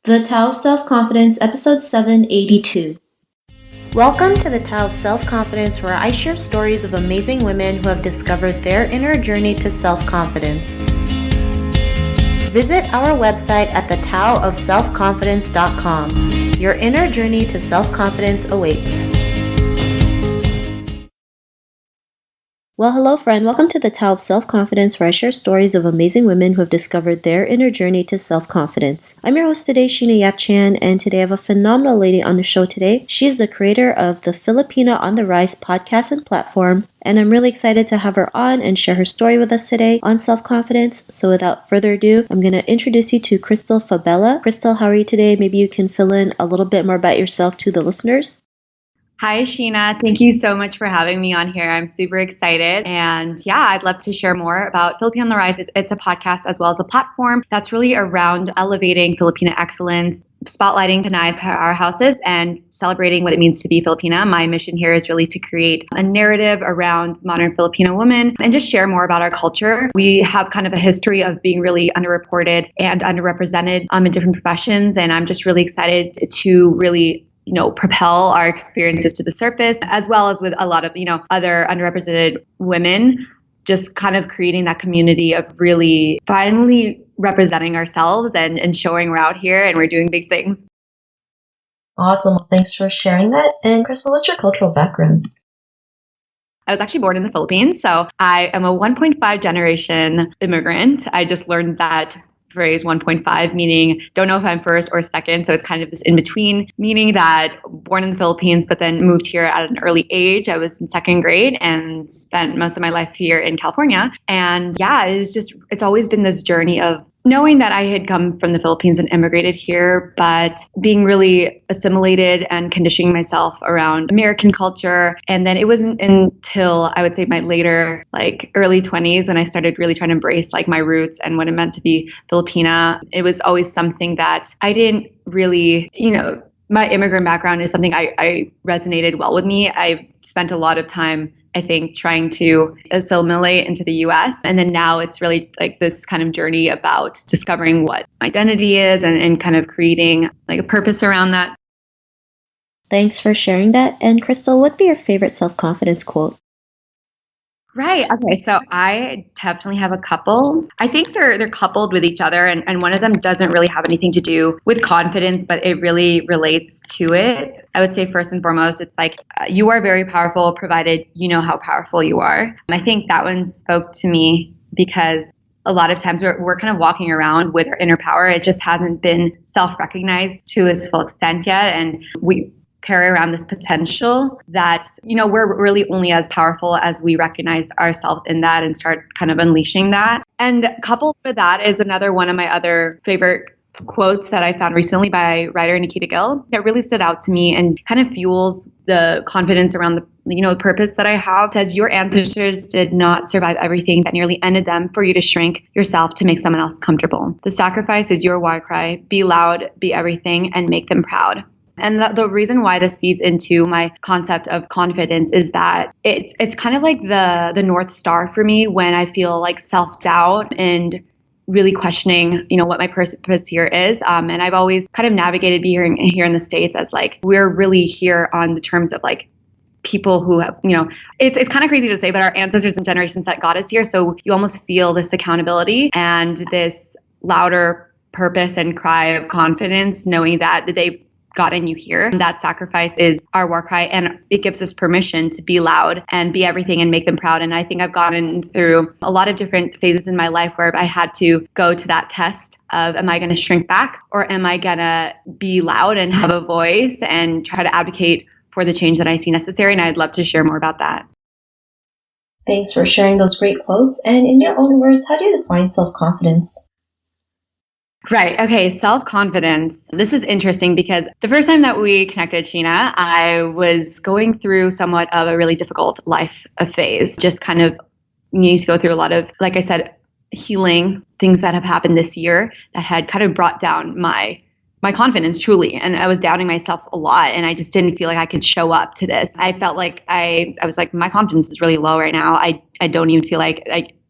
The Tao of Self-Confidence, Episode 782. Welcome to the Tao of Self-Confidence, where I share stories of amazing women who have discovered their inner journey to self-confidence. Visit our website at thetaoofselfconfidence.com. Your inner journey to self-confidence awaits. Well, hello friend. Welcome to the Tao of Self-Confidence, where I share stories of amazing women who have discovered their inner journey to self-confidence. I'm your host today, Sheena Yap Chan, and today I have a phenomenal lady on the show today. She is the creator of the Filipina On The Rise podcast and platform, and I'm really excited to have her on and share her story with us today on self-confidence. So without further ado, I'm going to introduce you to Krystl Fabella. Krystl, how are you today? Maybe you can fill in a little bit more about yourself to the listeners. Hi, Sheena. Thank you so much for having me on here. I'm super excited. And yeah, I'd love to share more about Filipina On The Rise. It's a podcast as well as a platform that's really around elevating Filipina excellence, spotlighting Pinay powerhouses, and celebrating what it means to be Filipina. My mission here is really to create a narrative around modern Filipino women and just share more about our culture. We have kind of a history of being really underreported and underrepresented in different professions. And I'm just really excited to really propel our experiences to the surface, as well as with a lot of, other underrepresented women, just kind of creating that community of really finally representing ourselves and showing we're out here and we're doing big things. Awesome. Well, thanks for sharing that. And Krystl, what's your cultural background? I was actually born in the Philippines, so I am a 1.5 generation immigrant. I just learned that phrase 1.5, meaning don't know if I'm first or second. So it's kind of this in between, meaning that born in the Philippines, but then moved here at an early age. I was in second grade and spent most of my life here in California. And yeah, it's always been this journey of knowing that I had come from the Philippines and immigrated here, but being really assimilated and conditioning myself around American culture. And then it wasn't until I would say my later, early 20s, when I started really trying to embrace my roots and what it meant to be Filipina. It was always something that I didn't really, my immigrant background is something I resonated well with me. I spent a lot of time, I think, trying to assimilate into the US. And then now it's really this kind of journey about discovering what identity is and kind of creating a purpose around that. Thanks for sharing that. And Krystl, what'd be your favorite self-confidence quote? Right. Okay. So I definitely have a couple. I think they're coupled with each other. And one of them doesn't really have anything to do with confidence, but it really relates to it. I would say first and foremost, it's you are very powerful provided you know how powerful you are. I think that one spoke to me because a lot of times we're kind of walking around with our inner power. It just hasn't been self-recognized to its full extent yet. And we carry around this potential that, we're really only as powerful as we recognize ourselves in that and start kind of unleashing that. And coupled with that is another one of my other favorite quotes that I found recently by writer Nikita Gill that really stood out to me and kind of fuels the confidence around the purpose that I have. It says, your ancestors did not survive everything that nearly ended them for you to shrink yourself to make someone else comfortable. The sacrifice is your war cry. Be loud, be everything, and make them proud. And the reason why this feeds into my concept of confidence is that it's kind of like the North Star for me when I feel self-doubt and really questioning, what my purpose here is. And I've always kind of navigated being here in the States as we're really here on the terms of people who have, it's kind of crazy to say, but our ancestors and generations that got us here. So you almost feel this accountability and this louder purpose and cry of confidence, knowing that they've gotten you here. That sacrifice is our war cry, and it gives us permission to be loud and be everything and make them proud. And I think I've gotten through a lot of different phases in my life where I had to go to that test of, am I going to shrink back or am I going to be loud and have a voice and try to advocate for the change that I see necessary? And I'd love to share more about that. Thanks for sharing those great quotes. And in your own words, how do you define self-confidence? Right. Okay. Self-confidence. This is interesting because the first time that we connected, Sheena, I was going through somewhat of a really difficult life phase. Just kind of needing to go through a lot of, like I said, healing things that have happened this year that had kind of brought down my confidence truly. And I was doubting myself a lot and I just didn't feel like I could show up to this. I felt like I was my confidence is really low right now. I don't even feel like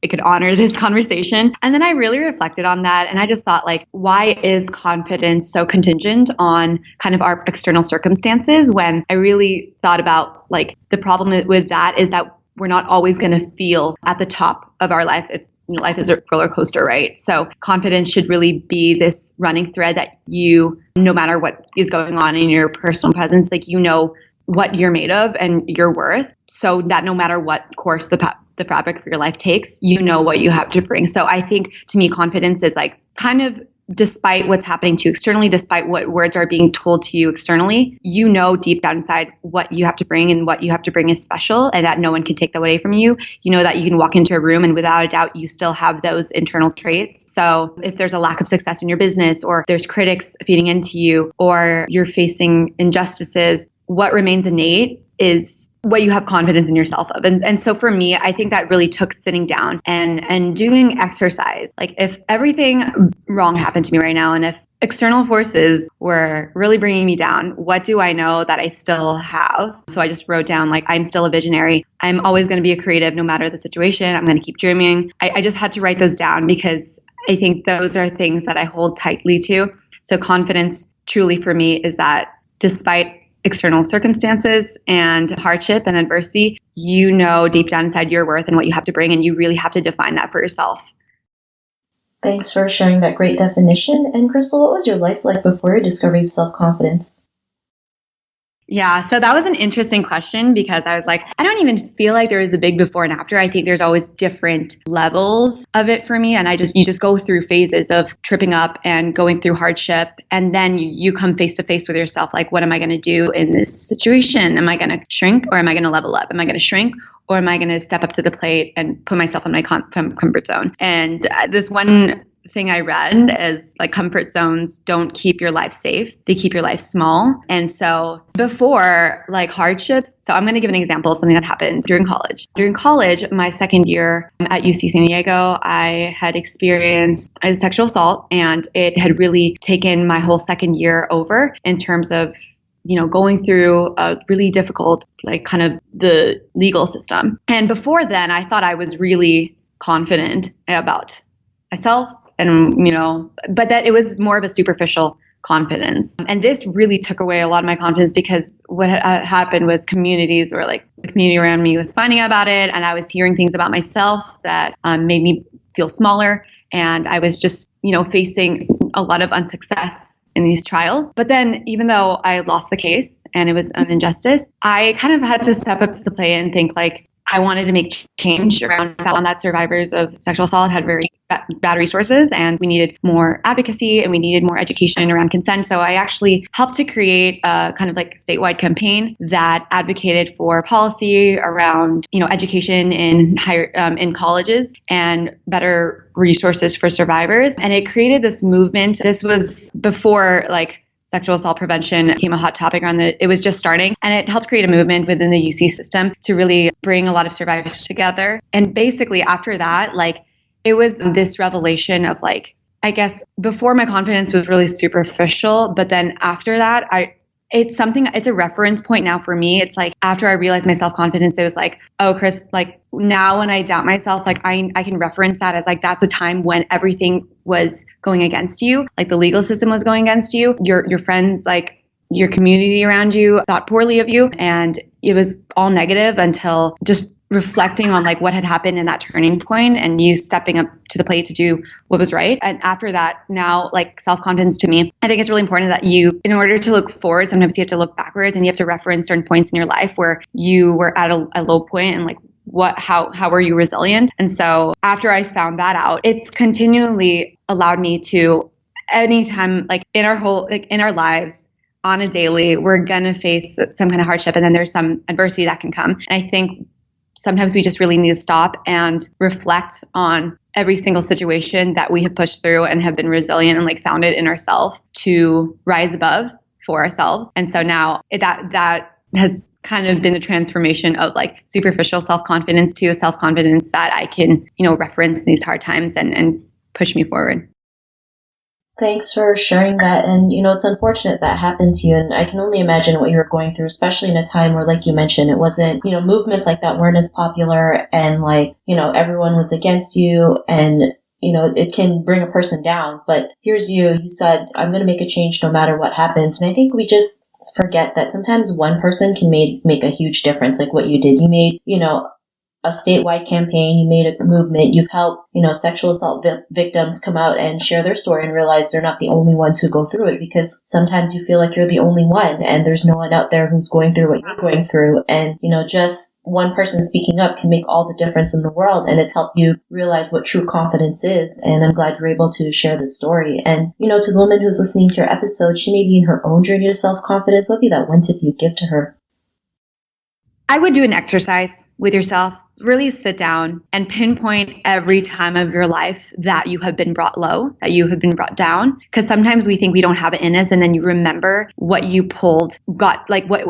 it could honor this conversation. And then I really reflected on that. And I just thought, like, why is confidence so contingent on kind of our external circumstances? When I really thought about, like, the problem with that is that we're not always going to feel at the top of our life. Life is a roller coaster, right? So confidence should really be this running thread that you, no matter what is going on in your personal presence, like, you know what you're made of and your worth, so that no matter what course the fabric of your life takes, you know what you have to bring. So I think, to me, confidence is like kind of, despite what's happening to you externally, despite what words are being told to you externally, you know deep down inside what you have to bring, and what you have to bring is special, and that no one can take that away from you. You know that you can walk into a room and without a doubt, you still have those internal traits. So if there's a lack of success in your business, or there's critics feeding into you, or you're facing injustices, what remains innate is what you have confidence in yourself of. And so for me, I think that really took sitting down and doing exercise. Like, if everything wrong happened to me right now, and if external forces were really bringing me down, what do I know that I still have? So I just wrote down, like, I'm still a visionary. I'm always going to be a creative no matter the situation. I'm going to keep dreaming. I just had to write those down because I think those are things that I hold tightly to. So confidence truly for me is that despite external circumstances and hardship and adversity, you know deep down inside your worth and what you have to bring, and you really have to define that for yourself. Thanks for sharing that great definition. And Krystl, what was your life like before your discovery of self-confidence? Yeah, so that was an interesting question, because I was like, I don't even feel like there is a big before and after. I think there's always different levels of it for me. And you just go through phases of tripping up and going through hardship. And then you come face to face with yourself. Like, what am I going to do in this situation? Am I going to shrink, or am I going to level up? Am I going to shrink, or am I going to step up to the plate and put myself in my comfort zone? And this one thing I read is, like, comfort zones don't keep your life safe. They keep your life small. And so before, like, hardship, so I'm going to give an example of something that happened during college. During college, my second year at UC San Diego, I had experienced a sexual assault, and it had really taken my whole second year over in terms of, going through a really difficult, like, kind of the legal system. And before then, I thought I was really confident about myself, and, but that it was more of a superficial confidence. And this really took away a lot of my confidence, because what happened was communities, or like the community around me, was finding out about it. And I was hearing things about myself that made me feel smaller. And I was just, facing a lot of unsuccess in these trials. But then, even though I lost the case and it was an injustice, I kind of had to step up to the plate and think, like, I wanted to make change around that survivors of sexual assault had very bad resources, and we needed more advocacy, and we needed more education around consent. So I actually helped to create a kind of like statewide campaign that advocated for policy around, education in higher in colleges, and better resources for survivors. And it created this movement. This was before, like, sexual assault prevention became a hot topic it was just starting, and it helped create a movement within the UC system to really bring a lot of survivors together. And basically after that, like, it was this revelation of, like, I guess before my confidence was really superficial, but then after that, it's a reference point now for me. It's like, after I realized my self-confidence, it was like, oh, Chris, like, now when I doubt myself, like, I can reference that as, like, that's a time when everything was going against you. Like, the legal system was going against you. Your friends, like, your community around you thought poorly of you. And it was all negative until just reflecting on, like, what had happened in that turning point, and you stepping up to the plate to do what was right. And after that, now, like, self-confidence to me, I think it's really important that you, in order to look forward, sometimes you have to look backwards, and you have to reference certain points in your life where you were at a low point, and, like, how were you resilient? And so after I found that out, it's continually allowed me to, anytime, like, in our lives, on a daily, we're gonna face some kind of hardship, and then there's some adversity that can come. And I think sometimes we just really need to stop and reflect on every single situation that we have pushed through and have been resilient and, like, found it in ourselves to rise above for ourselves. And so now that has kind of been the transformation of, like, superficial self-confidence to a self-confidence that I can, reference in these hard times and push me forward. Thanks for sharing that. And, it's unfortunate that happened to you. And I can only imagine what you were going through, especially in a time where, like you mentioned, it wasn't, movements like that weren't as popular and everyone was against you and, it can bring a person down. But here's you said, I'm going to make a change no matter what happens. And I think we just forget that sometimes one person can make a huge difference, like what you did. You made, a statewide campaign, you made a movement, you've helped, sexual assault victims come out and share their story and realize they're not the only ones who go through it, because sometimes you feel like you're the only one and there's no one out there who's going through what you're going through. And, just one person speaking up can make all the difference in the world, and it's helped you realize what true confidence is. And I'm glad you're able to share the story. And, to the woman who's listening to your episode, she may be in her own journey to self-confidence. What would be that one tip you'd give to her? I would do an exercise with yourself. Really sit down and pinpoint every time of your life that you have been brought low, that you have been brought down. Because sometimes we think we don't have it in us, and then you remember what you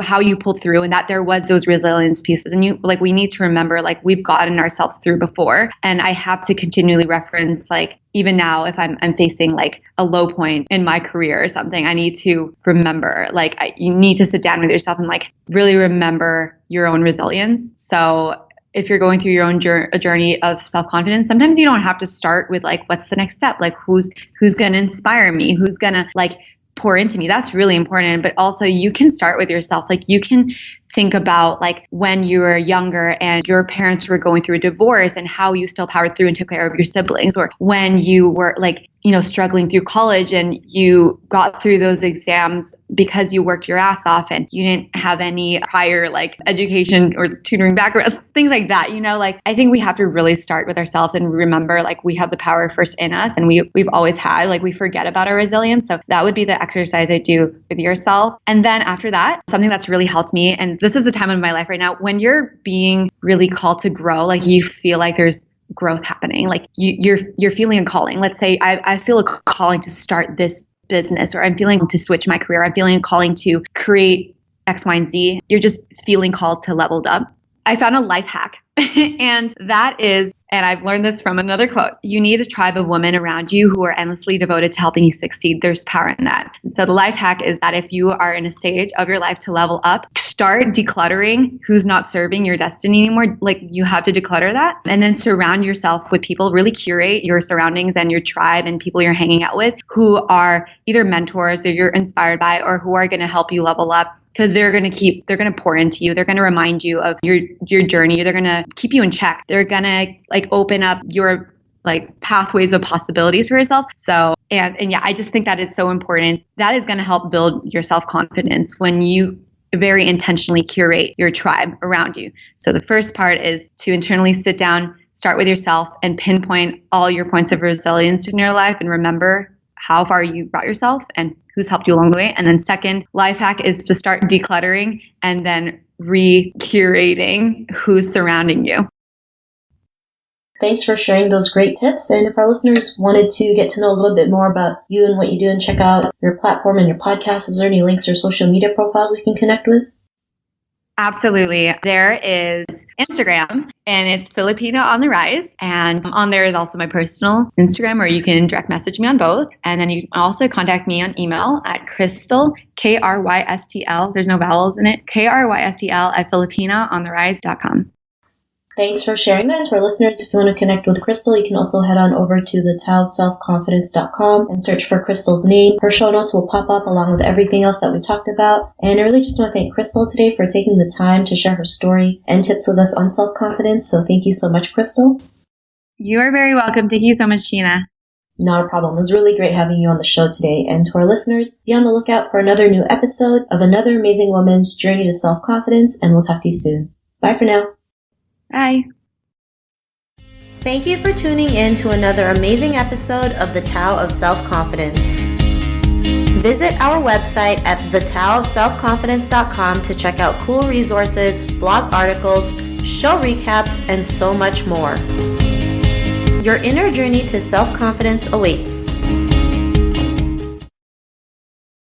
how you pulled through, and that there was those resilience pieces. And we need to remember, we've gotten ourselves through before. And I have to continually reference, even now, if I'm facing a low point in my career or something, I need to remember, you need to sit down with yourself and really remember your own resilience. So if you're going through your own journey of self-confidence, sometimes you don't have to start with what's the next step? Who's going to inspire me? Who's going to pour into me? That's really important. But also you can start with yourself. You can think about when you were younger and your parents were going through a divorce and how you still powered through and took care of your siblings, or when you were struggling through college and you got through those exams because you worked your ass off and you didn't have any prior education or tutoring backgrounds, things like that. I think we have to really start with ourselves and remember we have the power first in us, and we've always had, we forget about our resilience. So that would be the exercise I do with yourself. And then after that, something that's really helped me, and this is a time in my life right now when you're being really called to grow, you feel like there's growth happening, you're feeling a calling. Let's say I feel a calling to start this business, or I'm feeling to switch my career. I'm feeling a calling to create X, Y, and Z. You're just feeling called to leveled up. I found a life hack, and that is, and I've learned this from another quote, you need a tribe of women around you who are endlessly devoted to helping you succeed. There's power in that. And so the life hack is that if you are in a stage of your life to level up, start decluttering who's not serving your destiny anymore. You have to declutter that, and then surround yourself with people. Really curate your surroundings and your tribe and people you're hanging out with who are either mentors that you're inspired by, or who are going to help you level up. Because they're going to pour into you. They're going to remind you of your journey. They're going to keep you in check. They're going to open up your pathways of possibilities for yourself. So, and yeah, I just think that is so important. That is going to help build your self-confidence when you very intentionally curate your tribe around you. So the first part is to internally sit down, start with yourself, and pinpoint all your points of resilience in your life, and remember how far you brought yourself and who's helped you along the way. And then second, life hack is to start decluttering and then re-curating who's surrounding you. Thanks for sharing those great tips. And if our listeners wanted to get to know a little bit more about you and what you do and check out your platform and your podcast, is there any links or social media profiles we can connect with? Absolutely. There is Instagram, and it's Filipina On The Rise. And on there is also my personal Instagram, or you can direct message me on both. And then you can also contact me on email at Krystl, Krystl, there's no vowels in it, Krystl at filipinaontherise.com. Thanks for sharing that. To our listeners, if you want to connect with Krystl, you can also head on over to thetaoofselfconfidence.com and search for Krystl's name. Her show notes will pop up along with everything else that we talked about. And I really just want to thank Krystl today for taking the time to share her story and tips with us on self-confidence. So thank you so much, Krystl. You are very welcome. Thank you so much, Sheena. Not a problem. It was really great having you on the show today. And to our listeners, be on the lookout for another new episode of another amazing woman's journey to self-confidence. And we'll talk to you soon. Bye for now. Bye. Thank you for tuning in to another amazing episode of The Tao of Self-Confidence. Visit our website at thetaoofselfconfidence.com to check out cool resources, blog articles, show recaps, and so much more. Your inner journey to self-confidence awaits.